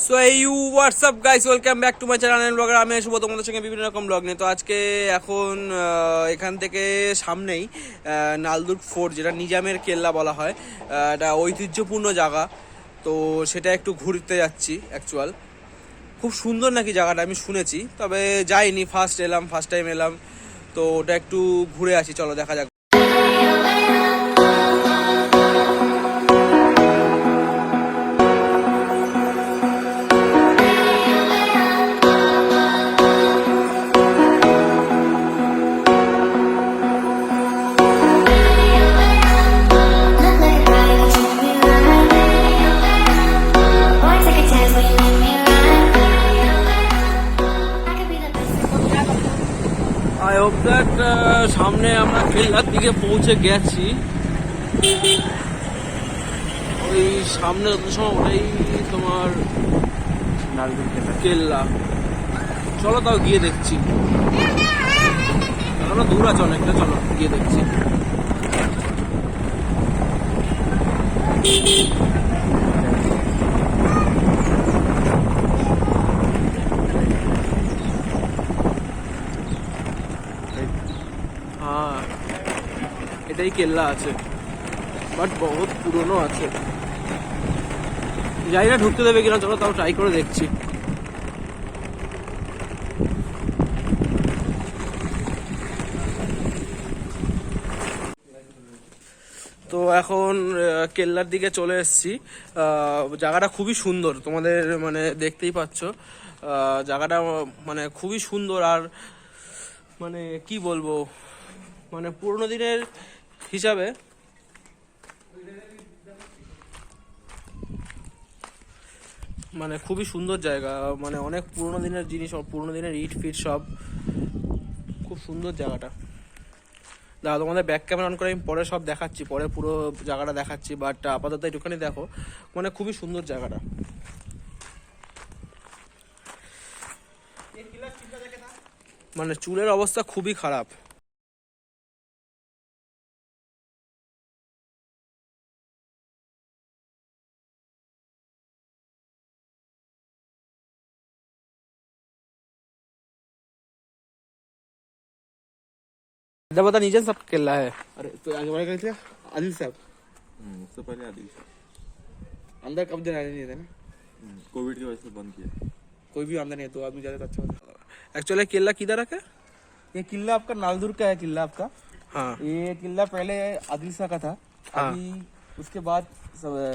So you what's up guys, welcome back to my channel blogger. আমি শুভ তোমাদের সঙ্গে বিভিন্ন রকম ব্লগ নিয়ে। তো আজকে এখন এখান থেকে সামনেই নালদুর্গ ফোর্ট, যেটা নিজামের কেল্লা বলা হয়, একটা ঐতিহ্যপূর্ণ জায়গা। তো সেটা একটু ঘুরতে যাচ্ছি অ্যাকচুয়াল। খুব সুন্দর নাকি জায়গাটা, আমি শুনেছি, তবে যাইনি, ফার্স্ট টাইম এলাম। তো ওটা একটু ঘুরে আসি, চলো দেখা যাক। আই হোপ দ্যাট সামনে আমরা কেল্লার দিকে পৌঁছে গেছি। ওই সামনে যত সময় ওটাই তোমার কেল্লা। চলো তাও গিয়ে দেখছি, এখনো দূর আছে অনেকটা, চলো গিয়ে দেখছি। হ্যাঁ, এটাই কেল্লা আছে, বাট বহুত পুরনো আছে। জানি না ঢুকতে দেবে কিনা, চলো তাও ট্রাই করে দেখছি। তো এখন কেল্লার দিকে চলে এসেছি। জায়গাটা খুবই সুন্দর, তোমাদের মানে দেখতেই পাচ্ছ। জায়গাটা মানে খুবই সুন্দর, আর মানে কি বলবো, মানে পুরোনো দিনের হিসাবে মানে খুবই সুন্দর জায়গা। মানে অনেক পুরোনো দিনের জিনিস, পুরোনো দিনের ইট ফিট সব, খুব সুন্দর জায়গাটা। দাদা তোমাদের ব্যাক ক্যামেরা অন করে আমি পরে সব দেখাচ্ছি, পরে পুরো জায়গাটা দেখাচ্ছি, বাট আপাতত একটুখানি দেখো, মানে খুবই সুন্দর জায়গাটা। মানে চুলের অবস্থা খুবই খারাপ। हैदराबाद नीचे सब केला है। अरे तो आगे बढ़े थे आदिल साहब। उससे पहले आदिल शाह। अंदर कब देना नहीं थे ना, कोविड की वजह से बंद किया। कोई भी आमदनी है तो आदमी ज्यादा अच्छा होता है। एक्चुअली केला किधर रखा है? ये किला आपका नालदुर्ग का है। किला आपका हाँ ये किला पहले आदिल शाह का था। हाँ। अभी उसके बाद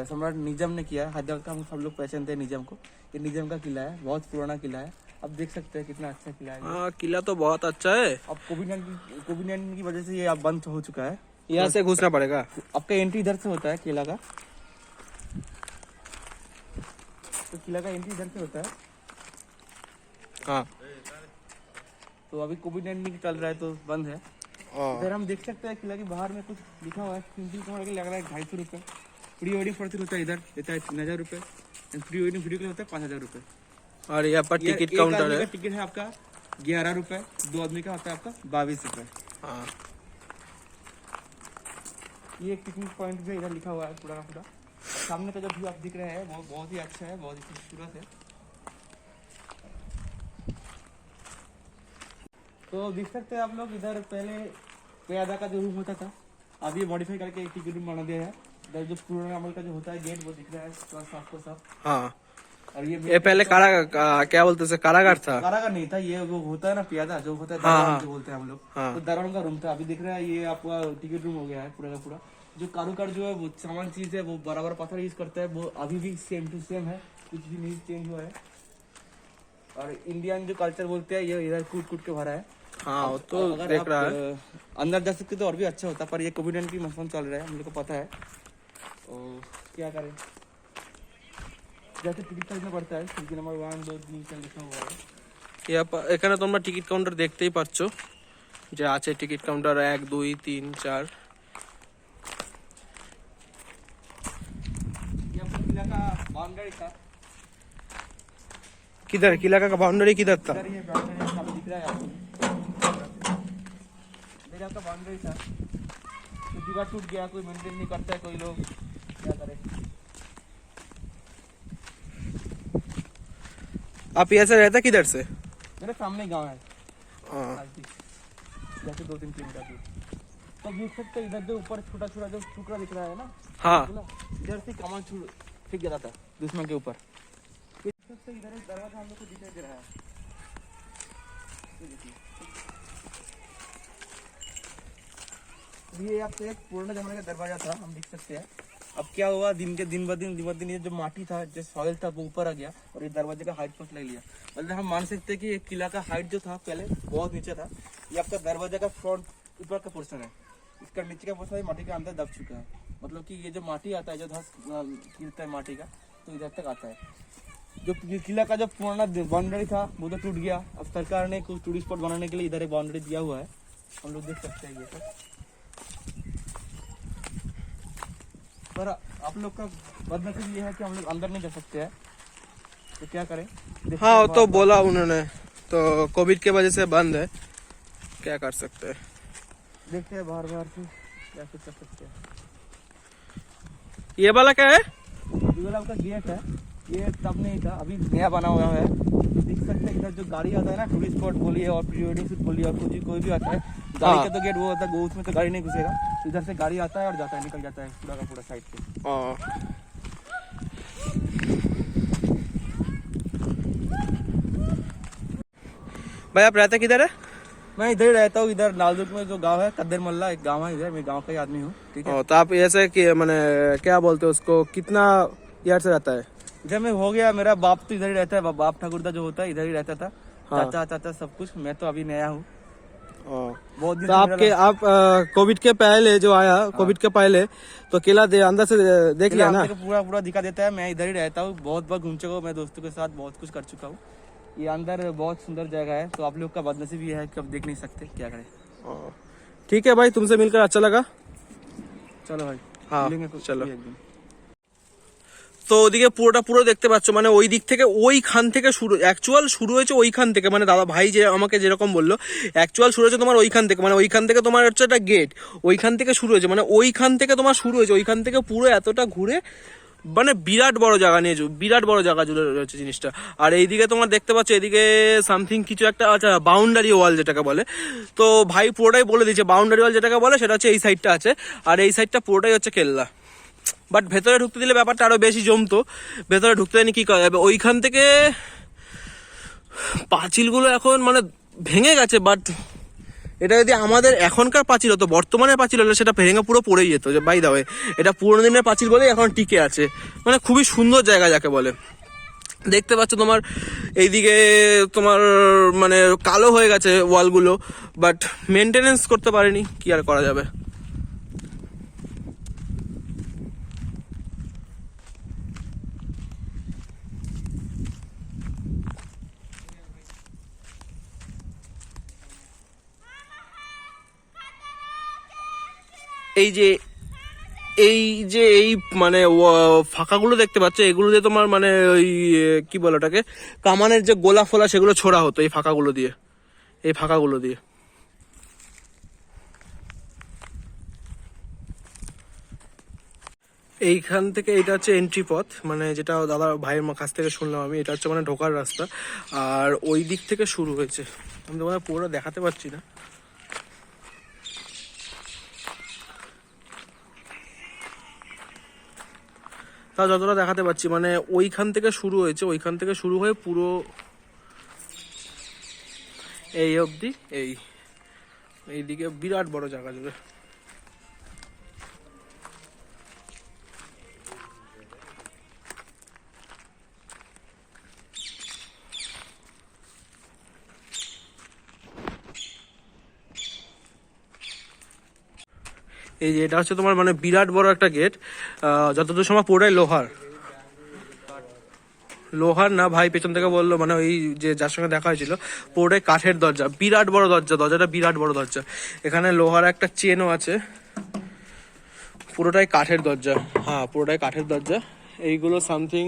सम्राट निजाम ने किया। हैदराबाद का हम सब लोग पहचानते हैं निजाम को। ये निजाम का किला है, बहुत पुराना किला है। अब देख सकते हैं कितना अच्छा किला है। हाँ, किला तो बहुत अच्छा है। अब कोविड-19 की वजह से ये अब बंद हो चुका है। यहाँ से घुसना पड़ेगा। आपका एंट्री इधर से होता है किला का। तो किला का एंट्री इधर से होता है। हाँ तो अभी कोविड-19 चल रहा है तो बंद है। इधर हम देख सकते हैं किला के बाहर में कुछ लिखा हुआ है। लग रहा है 250 रुपये। प्री वेडिंग फॉर होता है, इधर देता है 3000 रुपये। प्री वेडिंग वीडियो के लिए होता है 5000 रुपये। और यहाँ पर टिकट काउंटर है। टिकट है आपका 11 रुपये। 2 आदमी का होता है आपका 22 रुपये। हाँ, ये एक पिकनिक पॉइंट भी इधर लिखा हुआ है पूरा का पूरा। सामने का जो व्यू आप दिख रहे हैं वो बहुत ही अच्छा है, बहुत ही खूबसूरत है। तो देख सकते हैं आप लोग, इधर पहले प्यादा का जो रूम होता था, अभी ये मॉडिफाई करके एक टिकट रूम बना दिया है। इधर जो पुराना अमल का जो होता है गेट वो दिख रहा है आपको सब। हाँ। और ये पहले क्या बोलते हैं, कारागार था। कारागार नहीं था, ये वो होता है ना प्यादा जो होता है, हाँ, दरबार हाँ। जो बोलते हैं हम लोग। हाँ। तो दरबार का रूम था। अभी दिख रहा है ये आपका टिकट रूम हो गया है पूरा का पूरा। जो कारूकार जो है वो सामान चीज है, वो बराबर पत्थर यूज करता है, वो अभी भी सेम टू सेम है, कुछ भी नहीं चेंज हुआ है। और इंडियन जो कल्चर बोलते हैं ये इधर कूट कूट के भरा है। हाँ, वो तो अगर देख आप रहा है। अंदर जा सकते तो और भी अच्छा होता, पर ये कोविड-19 मौसम चल रहा है, हम लोग को पता है। और क्या करें, जैसे टिकट खरीदना पड़ता है। खिड़की नंबर 1 2 3 4 लिखा हुआ है। এখানে তোমরা টিকিট কাউন্টার দেখতেই পাচ্ছ, যে আছে টিকিট কাউন্টার 1 2 3 4। ये आपका किला का बाउंड्री था। किधर किला का बाउंड्री किधर था? इधर ये बाउंड्री सामने दिख रहा है आपको। इधर आपका बाउंड्री था, तो दीवार टूट गया, कोई मेंटेन नहीं करता है कोई लोग, क्या करे। आप यहाँ से रहता किधर से? मेरे सामने गांव है हाँ। जैसे 2-3 किलोमीटर दूर। तो देख सकते हैं इधर जो ऊपर छोटा छोटा जो टुकड़ा दिख रहा है ना, हाँ इधर से कमान फेंक गिरा था दुश्मन के ऊपर। देख सकते हैं इधर एक दरवाजा हम लोग को दिखाई दे रहा है, ये देखिए। ये आपसे एक पुराना जमाने का दरवाजा था, हम देख सकते हैं। अब क्या हुआ, दिन ब दिन ये जो माटी था, जो सॉइल था, वो ऊपर आ गया और ये दरवाजे का हाइट पर ले लिया। मतलब हम मान सकते हैं कि ये किला का हाइट जो था पहले बहुत नीचे था। ये आपका दरवाजे का फ्रंट ऊपर का पोर्शन है, इसका नीचे का पोर्शन माटी के अंदर दब चुका है। मतलब कि ये जो माटी आता है, जो धस गिरता है माटी का, तो इधर तक आता है। जो किला का जो पुराना बाउंड्री था वो तो टूट गया। अब सरकार ने कुछ टूरिस्ट स्पॉट बनाने के लिए इधर एक बाउंड्री दिया हुआ है, हम लोग देख सकते हैं ये सब। पर आप लोग का बदनसीब ये है कि हम लोग अंदर नहीं जा सकते हैं, तो क्या करें। हाँ, वो तो बोला उन्होंने, तो कोविड के वजह से बंद है, क्या कर सकते हैं। देखते हैं बाहर बाहर से क्या कुछ कर सकते हैं। ये वाला क्या है? ये वाला आपका गेट है, ये तब नहीं था, अभी नया बना हुआ है। तो देख सकते हैं इधर जो गाड़ी आता है ना, टूरिस्ट स्पॉट बोलिए और प्री वेडिंग शूट बोलिए और कोई भी आता है, गाड़ी का तो गेट वो होता है, उसमें तो गाड़ी नहीं घुसेगा। इधर से गाड़ी आता है और जाता है, निकल जाता है पूरा का पूरा साइड से। हाँ। भाई आप रहते किधर है? मैं इधर ही रहता हूँ, इधर नालदुर्ग में जो गांव है कद्दर मल्ला, एक गांव है इधर, मैं गांव का ही आदमी हूँ। ठीक है, तो आप ऐसे कि मैंने क्या बोलते हैं उसको, कितना ईयर से रहता है? इधर में हो गया, मेरा बाप तो इधर ही रहता है, बाप ठाकुरदा जो होता है इधर ही रहता था। हाँ। चाचा सब कुछ। मैं तो अभी नया हूँ, बहुत दिन तो से आपके मेरा- आप कोविड के पहले जो आया, कोविड के पहले तो किला अंदर से देख लिया ना? पूरा पूरा दिखा देता है। मैं इधर ही रहता हूँ, बहुत बार घूम चुका हूँ, मैं दोस्तों के साथ बहुत कुछ कर चुका हूँ। ये अंदर बहुत सुंदर जगह है, तो आप लोग का बदनसीब ये है कि अब देख नहीं सकते, क्या करें। ठीक है भाई, तुमसे मिलकर अच्छा लगा। चलो भाई, हाँ, मिलेंगे चलो। एक दिन। তো ওদিকে পুরোটা পুরো দেখতে পাচ্ছ, মানে ওই দিক থেকে ওইখান থেকে শুরু, অ্যাকচুয়াল শুরু হয়েছে ওইখান থেকে, মানে দাদা ভাই যে আমাকে যেরকম বললো, অ্যাকচুয়াল শুরু হয়েছে তোমার ওইখান থেকে, মানে ওইখান থেকে তোমার হচ্ছে একটা গেট, ওইখান থেকে শুরু হয়েছে, মানে ওইখান থেকে তোমার শুরু হয়েছে, ওইখান থেকে পুরো এতটা ঘুরে, মানে বিরাট বড় জায়গা নিয়ে, বিরাট বড় জায়গা জুড়ে রয়েছে জিনিসটা। আর এইদিকে তোমার দেখতে পাচ্ছ, এদিকে সামথিং কিছু একটা, আচ্ছা বাউন্ডারি ওয়াল যেটাকে বলে, তো ভাই পুরোটাই বলে দিয়েছে বাউন্ডারি ওয়াল যেটাকে বলে, সেটা হচ্ছে এই সাইডটা আছে, আর এই সাইডটা পুরোটাই হচ্ছে কেল্লা। বাট ভেতরে ঢুকতে দিলে ব্যাপারটা আরো বেশি জমতো, ভেতরে ঢুকতে দেয়নি, কি করা যাবে। ওইখান থেকে পাঁচিলগুলো এখন মানে ভেঙে গেছে, বাট এটা যদি আমাদের এখনকার পাঁচিল হতো, বর্তমানে পাঁচিল হলে সেটা ভেঙে পুরো পড়েই যেত। যে বাই দা ওয়ে, এটা পুরোনো দিনের পাঁচিল বলেই এখন টিকে আছে, মানে খুবই সুন্দর জায়গা যাকে বলে। দেখতে পাচ্ছ তোমার এইদিকে তোমার মানে কালো হয়ে গেছে ওয়ালগুলো, বাট মেনটেনেন্স করতে পারেনি, কি আর করা যাবে। এই যে এই মানে ফাঁকাগুলো দেখতে পাচ্ছ, এগুলো দিয়ে তোমার মানে ওই কি বলে ওটাকে, কামানের যে গোলা ফোলা সেগুলো ছোড়া হতো এই ফাঁকাগুলো দিয়ে, এই ফাঁকাগুলো দিয়ে। এইখান থেকে এটা হচ্ছে এন্ট্রি পথ, মানে যেটা দাদা ভাইয়ের কাছ থেকে শুনলাম আমি, এটা হচ্ছে মানে ঢোকার রাস্তা। আর ওই দিক থেকে শুরু হয়েছে, আমি তোমাদের পুরো দেখাতে পারছি না। তা যতটা দেখাতে পাচ্ছি, মানে ওইখান থেকে শুরু হয়েছে, ওইখান থেকে শুরু হয়ে পুরো এই অবধি, এইদিকে বিরাট বড় জায়গা জুড়ে। এই যে এটা হচ্ছে তোমার মানে বিরাট বড় একটা গেট, যতদূর সময় পুরোটাই লোহার না ভাই, পেছন থেকে বললো, মানে ওই যে যার সঙ্গে দেখা হয়েছিল, পুরোটাই কাঠের দরজা, বিরাট বড় দরজাটা বিরাট বড় দরজা। এখানে লোহার একটা চেনও আছে, পুরোটাই কাঠের দরজা। হ্যাঁ, পুরোটাই কাঠের দরজা, এইগুলো সামথিং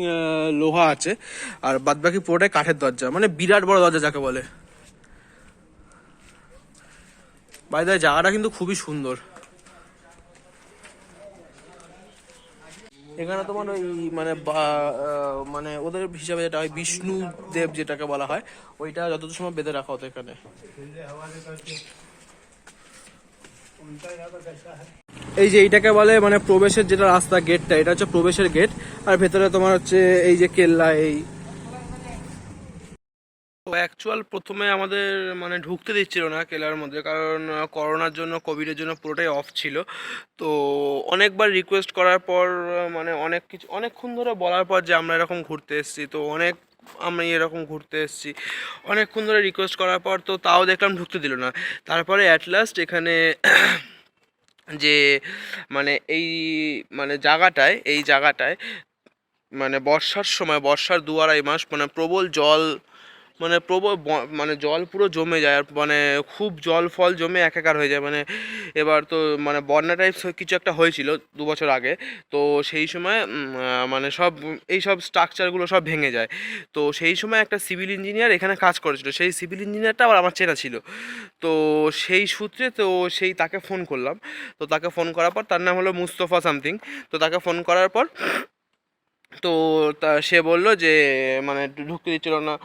লোহা আছে, আর বাদ বাকি পুরোটাই কাঠের দরজা, মানে বিরাট বড় দরজা যাকে বলে। বাই দ্য ওয়ে, জায়গাটা কিন্তু খুবই সুন্দর। এখানে তোমার ওই মানে মানে ওদের হিসাবে যেটা হয় বিষ্ণু দেব যেটাকে বলা হয়, ওইটা যতদূর সময় বেঁধে রাখা হতো এখানে। এই যে এইটাকে বলে মানে প্রবেশের যেটা রাস্তা, গেটটা, এটা হচ্ছে প্রবেশের গেট। আর ভেতরে তোমার হচ্ছে এই যে কেল্লা। এই তো অ্যাকচুয়াল প্রথমে আমাদের মানে ঢুকতে দিচ্ছিল না কেলার মধ্যে, কারণ করোনার জন্য, কোভিডের জন্য পুরোটাই অফ ছিল। তো অনেকবার রিকোয়েস্ট করার পর মানে অনেকক্ষণ ধরে বলার পর যে আমরা এরকম ঘুরতে এসেছি, তো আমি এরকম ঘুরতে এসেছি অনেকক্ষণ ধরে রিকোয়েস্ট করার পর, তো তাও দেখলাম ঢুকতে দিল না। তারপরে অ্যাট লাস্ট এখানে যে মানে মানে এই জায়গাটায় মানে বর্ষার সময়, বর্ষার 2-2.5 মাস মানে প্রবল জল, মানে মানে জল পুরো জমে যায়। আর মানে খুব জল ফল জমে একাকার হয়ে যায়। মানে এবার তো মানে বন্যা টাইপ কিছু একটা হয়েছিল 2 বছর আগে। তো সেই সময় মানে এই সব স্ট্রাকচারগুলো সব ভেঙে যায়। তো সেই সময় একটা সিভিল ইঞ্জিনিয়ার এখানে কাজ করেছিল, সেই সিভিল ইঞ্জিনিয়ারটা আবার আমার চেনা ছিল। তো সেই সূত্রে তো তাকে ফোন করলাম। তো তাকে ফোন করার পর, তার নাম হলো মুস্তফা সামথিং। তো তাকে ফোন করার পর তো সে বললো যে মানে ঢুকতে দিচ্ছিল না,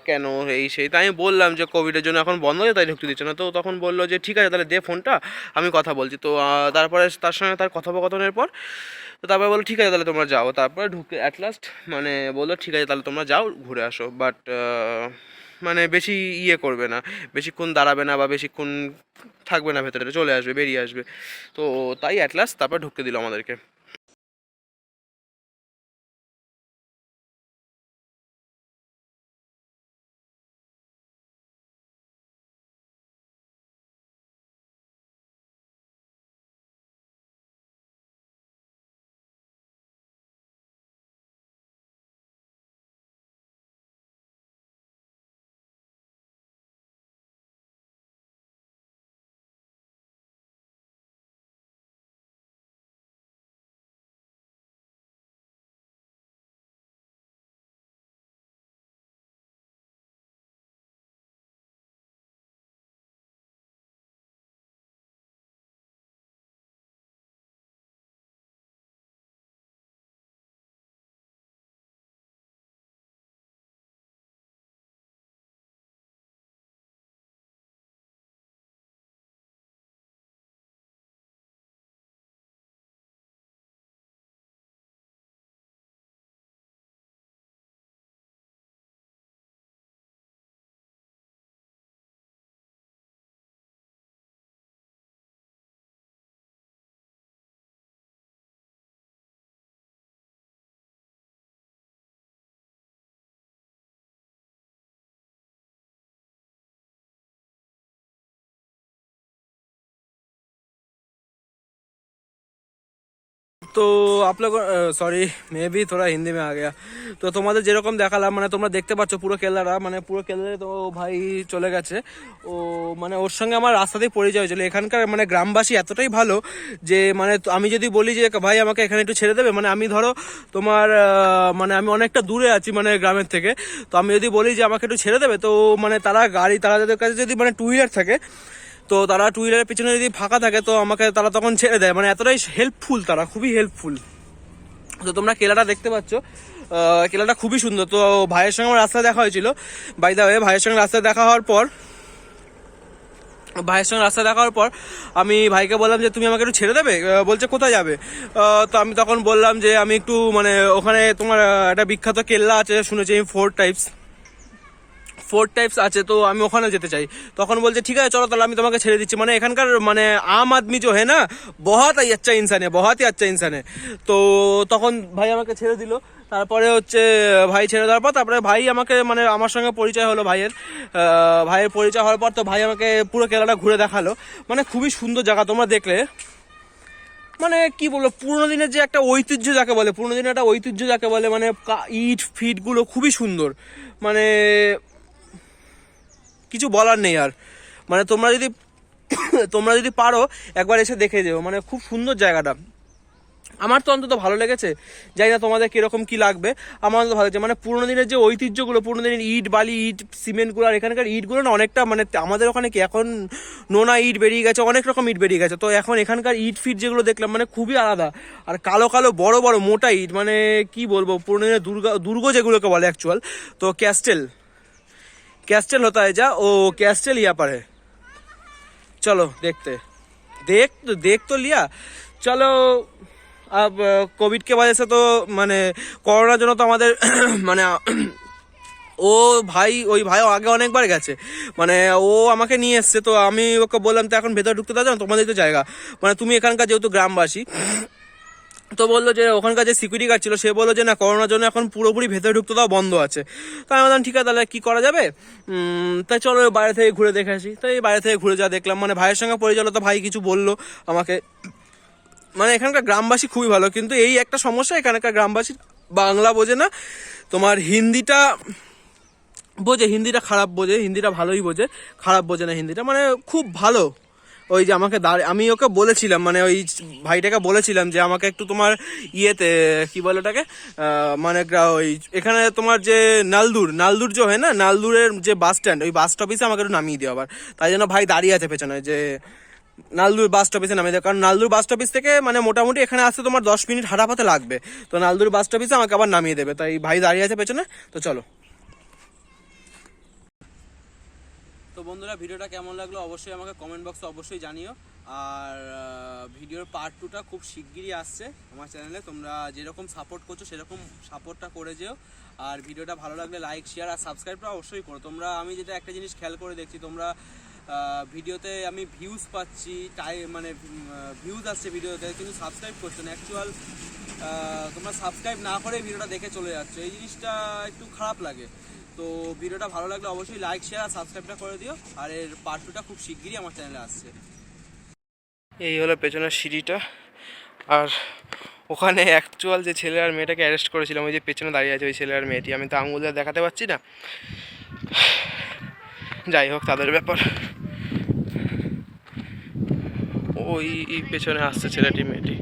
কেন, এই সেই। তাই আমি বললাম যে কোভিডের জন্য এখন বন্ধ হয়ে, তাই ঢুকতে দিচ্ছে না। তো তখন বললো যে ঠিক আছে তাহলে দে ফোনটা, আমি কথা বলছি। তো তারপরে তার সঙ্গে তার কথোপকথনের পর তো তারপরে বললো ঠিক আছে তাহলে তোমরা যাও। তারপরে ঢুকে অ্যাট লাস্ট মানে বললো ঠিক আছে তাহলে তোমরা যাও, ঘুরে আসো, বাট মানে বেশি করবে না, বেশিক্ষণ দাঁড়াবে না বা বেশিক্ষণ থাকবে না, ভেতরে চলে আসবে, বেরিয়ে আসবে। তো তাই অ্যাট লাস্ট তারপর ঢুকতে দিল আমাদেরকে। तो आप लोग सॉरी, मैं भी थोड़ा हिंदी में आ गया। তো তোমাদের যেরকম দেখালাম মানে তোমরা দেখতে পাচ্ছ পুরো কেল্লাটা, মানে পুরো কেল্লারে তো ভাই চলে গেছে। ও মানে ওর সঙ্গে আমার রাস্তাতেই পরিচয় হয়েছিল। এখানকার মানে গ্রামবাসী এতটাই ভালো যে মানে আমি যদি বলি যে ভাই আমাকে এখানে একটু ছেড়ে দেবে, মানে আমি ধরো তোমার মানে আমি অনেকটা দূরে আছি মানে গ্রামের থেকে, তো আমি যদি বলি যে আমাকে একটু ছেড়ে দেবে, তো মানে তারা তাদের কাছে যদি মানে টু হুইলার থাকে, তো তারা টু হুইলারের পিছনে যদি ফাঁকা থাকে তো আমাকে তারা তখন ছেড়ে দেয়। মানে এতটাই হেল্পফুল, তারা খুবই হেল্পফুল। তো তোমরা কেলাটা দেখতে পাচ্ছ, কেলাটা খুবই সুন্দর। তো ভাইয়ের সঙ্গে আমার রাস্তায় দেখা হয়েছিল। বাই দা ওয়ে, ভাইয়ের সঙ্গে রাস্তায় দেখা হওয়ার পর আমি ভাইকে বললাম যে তুমি আমাকে একটু ছেড়ে দেবে। বলছে কোথায় যাবে। তো আমি তখন বললাম যে আমি একটু মানে ওখানে তোমার একটা বিখ্যাত কেল্লা আছে শুনেছি আমি, ফোর টাইপস আছে, তো আমি ওখানে যেতে চাই। তখন বলছে ঠিক আছে চলো তাহলে আমি তোমাকে ছেড়ে দিচ্ছি। মানে এখানকার মানে আম আদমি जो है ना बहुत ही अच्छा इंसान है, बहुत ही अच्छा इंसान है। তো তখন ভাই আমাকে ছেড়ে দিল। তারপরে হচ্ছে ভাই ছেড়ে দেওয়ার পর তারপরে ভাই আমাকে মানে আমার সঙ্গে পরিচয় হলো ভাইয়ের পরিচয় হওয়ার পর তো ভাই আমাকে পুরো কেরালা ঘুরে দেখালো। মানে খুবই সুন্দর জায়গা, তোমরা দেখলে মানে কি বলবো, পুরোনো দিনের যে একটা ঐতিহ্য যাকে বলে, মানে ইট ফিট গুলো খুবই সুন্দর, মানে কিছু বলার নেই আর। মানে তোমরা যদি পারো একবার এসে দেখে যেও, মানে খুব সুন্দর জায়গাটা। আমার তো অন্তত ভালো লেগেছে, জানি না তোমাদের কিরকম কি লাগবে। আমার অন্তত ভালো লেগেছে, মানে পুরোনো দিনের যে ঐতিহ্যগুলো, পুরোনো দিনের ইট বালি ইট সিমেন্টগুলো, আর এখানকার ইটগুলো না অনেকটা, মানে আমাদের ওখানে কি এখন নোনা ইট বেরিয়ে গেছে, অনেক রকম ইট বেরিয়ে গেছে, তো এখন এখানকার ইট ফিট যেগুলো দেখলাম মানে খুবই আলাদা। আর কালো কালো বড় বড় মোটা ইট, মানে কি বলবো, পুরোনো দিনের দুর্গ যেগুলোকে বলে অ্যাকচুয়াল। তো कैस्टल होता है जा ओ कैस्टल यहाँ पर है। चलो देख तो लिया। चलो अब कोविड के वजह से तो माने করোনার জন্য তো আমাদের মানে ও ওই ভাই আগে অনেকবার গেছে, মানে ও আমাকে নিয়ে এসছে, তো আমি ওকে বললাম তো এখন ভেতরে ঢুকতে দাও না, তোমাদের তো জায়গা, মানে তুমি এখানকার যেহেতু গ্রামবাসী, তো বললো যে ওখানকার যে সিকিউরিটি গার্ড ছিল সে বললো যে না করোনার জন্য এখন পুরোপুরি ভেতরে ঢুকতে দেওয়া বন্ধ আছে। তো আমি বললাম ঠিক আছে তাহলে কী করা যাবে, তাই চলো বাইরে থেকে ঘুরে দেখে আসি। তো এই বাইরে থেকে ঘুরে যা দেখলাম, মানে ভাইয়ের সঙ্গে পরিচয় হলো, তো ভাই কিছু বললো আমাকে, মানে এখানকার গ্রামবাসী খুবই ভালো, কিন্তু এই একটা সমস্যা, এখানকার গ্রামবাসী বাংলা বোঝে না, তোমার হিন্দিটা বোঝে, হিন্দিটা খারাপ বোঝে, হিন্দিটা ভালোই বোঝে, খারাপ বোঝে না হিন্দিটা, মানে খুব ভালো। ওই যে আমাকে আমি ওকে বলেছিলাম, মানে ওই ভাইটাকে বলেছিলাম যে আমাকে একটু তোমার ইয়েতে কি বলে ওটাকে, মানে ওই এখানে তোমার যে নালদুর যে হয় না, নালদুরের যে বাস স্ট্যান্ড, ওই বাস স্টপেজে আমাকে একটু নামিয়ে দিও আবার। তাই জন্য ভাই দাঁড়িয়ে আছে পেছনে, যে নালদুর বাস স্টপেজে নামিয়ে দেয়, কারণ নালদুর বাস স্টপেজ থেকে মানে মোটামুটি এখানে আসতে তোমার 10 মিনিট হাঁটা পথে লাগবে, তো নালদুর বাস স্টপেজে আমাকে আবার নামিয়ে দেবে, তাই ভাই দাঁড়িয়ে আছে পেছনে। তো চলো। তো বন্ধুরা ভিডিওটা কেমন লাগলো অবশ্যই আমাকে কমেন্ট বক্সে অবশ্যই জানিও, আর ভিডিওর পার্ট 2টা খুব শিগগিরই আসছে আমার চ্যানেলে, তোমরা যেরকম সাপোর্ট করছো সেরকম সাপোর্টটা করে যেও, আর ভিডিওটা ভালো লাগলে লাইক শেয়ার আর সাবস্ক্রাইবটা অবশ্যই করো। তোমরা আমি যেটা একটা জিনিস খেয়াল করে দেখছি, তোমরা ভিডিওতে আমি ভিউজ পাচ্ছি, মানে ভিউজ আসছে ভিডিওতে, কিন্তু সাবস্ক্রাইব করছো না, অ্যাকচুয়াল তোমরা সাবস্ক্রাইব না করে ভিডিওটা দেখে চলে যাচ্ছ, এই জিনিসটা একটু খারাপ লাগে। তো ভিডিওটা ভালো লাগলে অবশ্যই লাইক শেয়ার আর সাবস্ক্রাইবটা করে দিও, আর এর পার্ট 2টা খুব শিগগিরই আমার চ্যানেলে আসছে। এই হলো পেছনের সিঁড়িটা, আর ওখানে অ্যাকচুয়াল যে ছেলে আর মেয়েটাকে অ্যারেস্ট করেছিলাম, ওই যে পেছনে দাঁড়িয়ে আছে ওই ছেলে আর মেয়েটি, আমি তো আঙুল দিয়ে দেখাতে পারছি না, যাই হোক তাদের ব্যাপার। ওই পেছনে আসছে ছেলেটি মেয়েটি।